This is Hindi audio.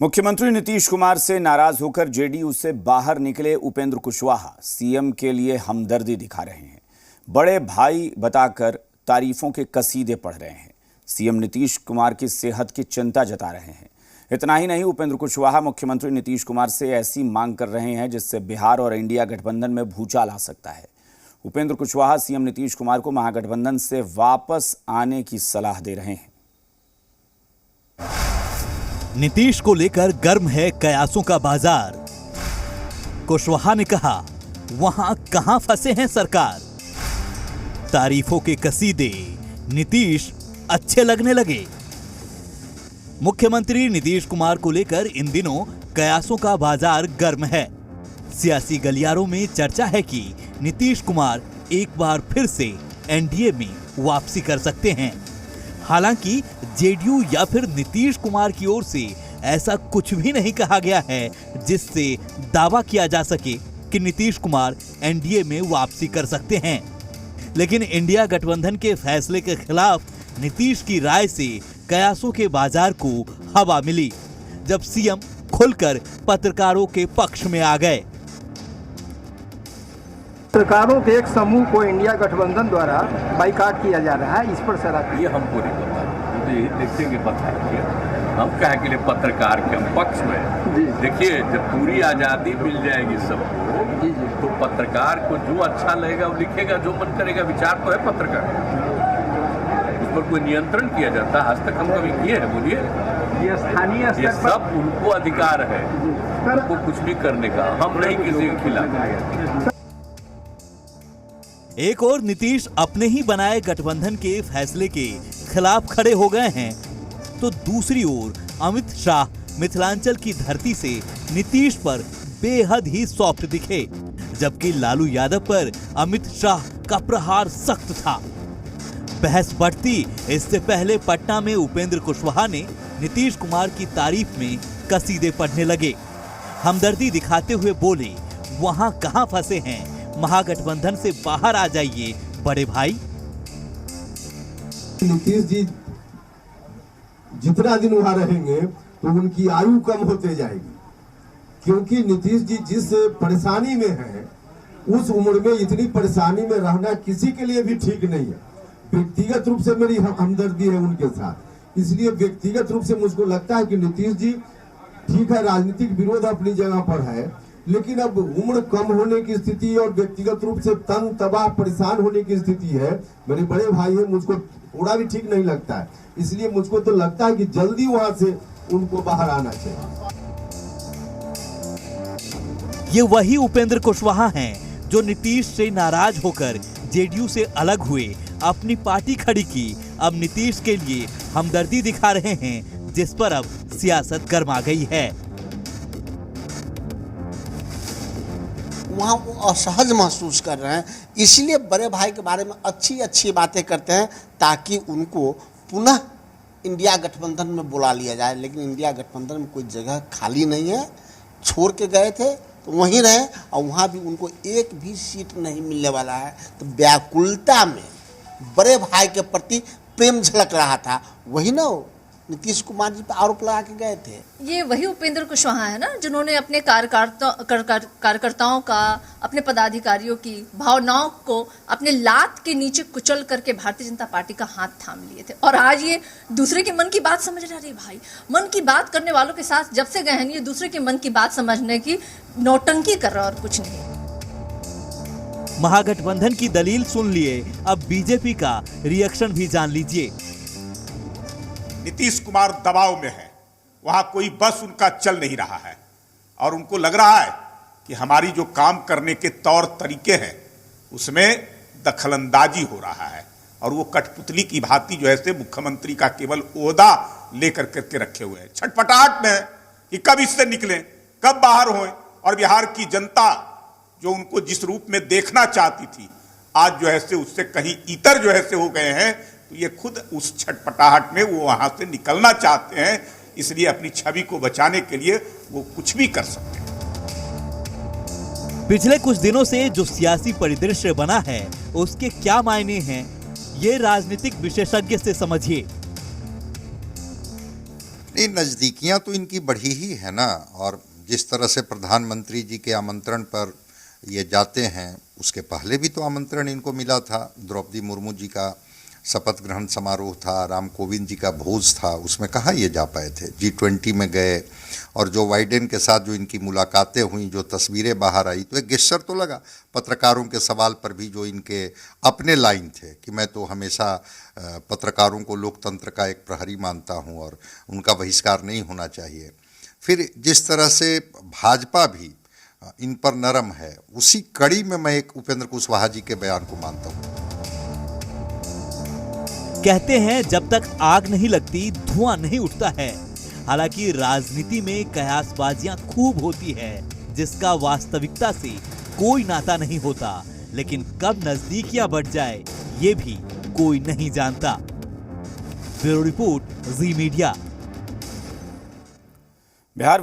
मुख्यमंत्री नीतीश कुमार से नाराज होकर जेडीयू से बाहर निकले उपेंद्र कुशवाहा सीएम के लिए हमदर्दी दिखा रहे हैं। बड़े भाई बताकर तारीफों के कसीदे पढ़ रहे हैं। सीएम नीतीश कुमार की सेहत की चिंता जता रहे हैं। इतना ही नहीं, उपेंद्र कुशवाहा मुख्यमंत्री नीतीश कुमार से ऐसी मांग कर रहे हैं जिससे बिहार और इंडिया गठबंधन में भूचाल आ सकता है। उपेंद्र कुशवाहा सीएम नीतीश कुमार को महागठबंधन से वापस आने की सलाह दे रहे हैं। नीतीश को लेकर गर्म है कयासों का बाजार। कुशवाहा ने कहा, वहां कहां फंसे हैं सरकार। तारीफों के कसीदे नीतीश अच्छे लगने लगे। मुख्यमंत्री नीतीश कुमार को लेकर इन दिनों कयासों का बाजार गर्म है। सियासी गलियारों में चर्चा है कि नीतीश कुमार एक बार फिर से एनडीए में वापसी कर सकते हैं। हालांकि जेडीयू या फिर नीतीश कुमार की ओर से ऐसा कुछ भी नहीं कहा गया है जिससे दावा किया जा सके कि नीतीश कुमार एनडीए में वापसी कर सकते हैं। लेकिन इंडिया गठबंधन के फैसले के खिलाफ नीतीश की राय से कयासों के बाजार को हवा मिली, जब सीएम खुलकर पत्रकारों के पक्ष में आ गए। पत्रकारों के एक समूह को इंडिया गठबंधन द्वारा बाइकाट किया जा रहा है, इस पर सर आप ये हमको नहीं पता, मुझे यही देखेंगे बताएंगे। हम कहे के लिए पत्रकार के हम पक्ष में देखिए, जब पूरी आज़ादी मिल जाएगी सबको तो पत्रकार को जो अच्छा लगेगा वो लिखेगा, जो मन करेगा। विचार तो है पत्रकार, उस पर कोई नियंत्रण किया जाता है? आज तक हम कभी किए हैं? बोलिए। ये स्थानीय ये सब उनको अधिकार है, उनको कुछ भी करने का। हम नहीं किसी के खिलाफ। एक और नीतीश अपने ही बनाए गठबंधन के फैसले के खिलाफ खड़े हो गए हैं, तो दूसरी ओर अमित शाह मिथिलांचल की धरती से नीतीश पर बेहद ही सॉफ्ट दिखे, जबकि लालू यादव पर अमित शाह का प्रहार सख्त था। बहस बढ़ती इससे पहले पटना में उपेंद्र कुशवाहा ने नीतीश कुमार की तारीफ में कसीदे पढ़ने लगे। हमदर्दी दिखाते हुए बोले, वहां कहां फंसे हैं, महागठबंधन से बाहर आ जाइए बड़े भाई। नीतीश जी जितना दिन वहां रहेंगे तो उनकी आयु कम होते जाएगी, क्योंकि नीतीश जी जिस परेशानी में हैं उस उम्र में इतनी परेशानी में रहना किसी के लिए भी ठीक नहीं है। व्यक्तिगत रूप से मेरी हमदर्दी है उनके साथ, इसलिए व्यक्तिगत रूप से मुझको लगता है कि नीतीश जी ठीक है, राजनीतिक विरोध अपनी जगह पर है, लेकिन अब उम्र कम होने की स्थिति और व्यक्तिगत रूप से तन तबाह परेशान होने की स्थिति है। मेरे बड़े भाई हैं, मुझको थोड़ा भी ठीक नहीं लगता है, इसलिए मुझको तो लगता है कि जल्दी वहां से उनको बाहर आना चाहिए। ये वही उपेंद्र कुशवाहा हैं जो नीतीश से नाराज होकर जेडीयू से अलग हुए, अपनी पार्टी खड़ी की। अब नीतीश के लिए हमदर्दी दिखा रहे हैं, जिस पर अब सियासत गर्मा गई है। वहाँ वो असहज महसूस कर रहे हैं, इसलिए बड़े भाई के बारे में अच्छी अच्छी बातें करते हैं ताकि उनको पुनः इंडिया गठबंधन में बुला लिया जाए। लेकिन इंडिया गठबंधन में कोई जगह खाली नहीं है, छोड़ के गए थे तो वहीं रहे और वहाँ भी उनको एक भी सीट नहीं मिलने वाला है। तो व्याकुलता में बड़े भाई के प्रति प्रेम झलक रहा था, वही ना नीतीश कुमार जी पर आरोप लगा के गए थे। ये वही उपेंद्र कुशवाहा है ना, जिन्होंने अपने कार्यकर्ताओं का, अपने पदाधिकारियों की भावनाओं को अपने लात के नीचे कुचल करके भारतीय जनता पार्टी का हाथ थाम लिए थे। और आज ये दूसरे के मन की बात समझ रहे हैं। भाई, मन की बात करने वालों के साथ जब से गए हैं, ये दूसरे के मन की बात समझने की नौटंकी कर रहा और कुछ नहीं। महागठबंधन की दलील सुन लिए, अब बीजेपी का रिएक्शन भी जान लीजिए। नीतीश कुमार दबाव में है, वहां कोई बस उनका चल नहीं रहा है और उनको लग रहा है कि हमारी जो काम करने के तौर तरीके हैं उसमें दखलंदाजी हो रहा है और वो कठपुतली की भांति जो है से मुख्यमंत्री का केवल ओहदा लेकर करके रखे हुए हैं। छटपटाहट में है कि कब इससे निकलें, कब बाहर होएं। और बिहार की जनता जो उनको जिस रूप में देखना चाहती थी, आज जो है से उससे कहीं इतर जो है से हो गए हैं। तो ये खुद उस छटपटाहट में वो वहां से निकलना चाहते हैं, इसलिए अपनी छवि को बचाने के लिए वो कुछ भी कर सकते हैं। पिछले कुछ दिनों से जो सियासी परिदृश्य बना है उसके क्या मायने हैं, ये राजनीतिक विशेषज्ञ से समझिए। नहीं, नज़दीकियां तो इनकी बढ़ी ही है ना। और जिस तरह से प्रधानमंत्री जी के आमंत्रण पर ये जाते हैं, उसके पहले भी तो आमंत्रण इनको मिला था। द्रौपदी मुर्मू जी का शपथ ग्रहण समारोह था, राम कोविंद जी का भोज था, उसमें कहाँ ये जा पाए थे। G20 में गए, और जो बाइडेन के साथ जो इनकी मुलाकातें हुई, जो तस्वीरें बाहर आई, तो एक गेस्चर तो लगा। पत्रकारों के सवाल पर भी जो इनके अपने लाइन थे कि मैं तो हमेशा पत्रकारों को लोकतंत्र का एक प्रहरी मानता हूं और उनका बहिष्कार नहीं होना चाहिए। फिर जिस तरह से भाजपा भी इन पर नरम है, उसी कड़ी में मैं एक उपेंद्र कुशवाहा जी के बयान को मानता हूँ। कहते हैं जब तक आग नहीं लगती धुआं नहीं उठता है। हालांकि राजनीति में कयासबाजियां खूब होती है, जिसका वास्तविकता से कोई नाता नहीं होता, लेकिन कब नजदीकियां बढ़ जाए ये भी कोई नहीं जानता। ब्यूरो रिपोर्ट, जी मीडिया। बिहार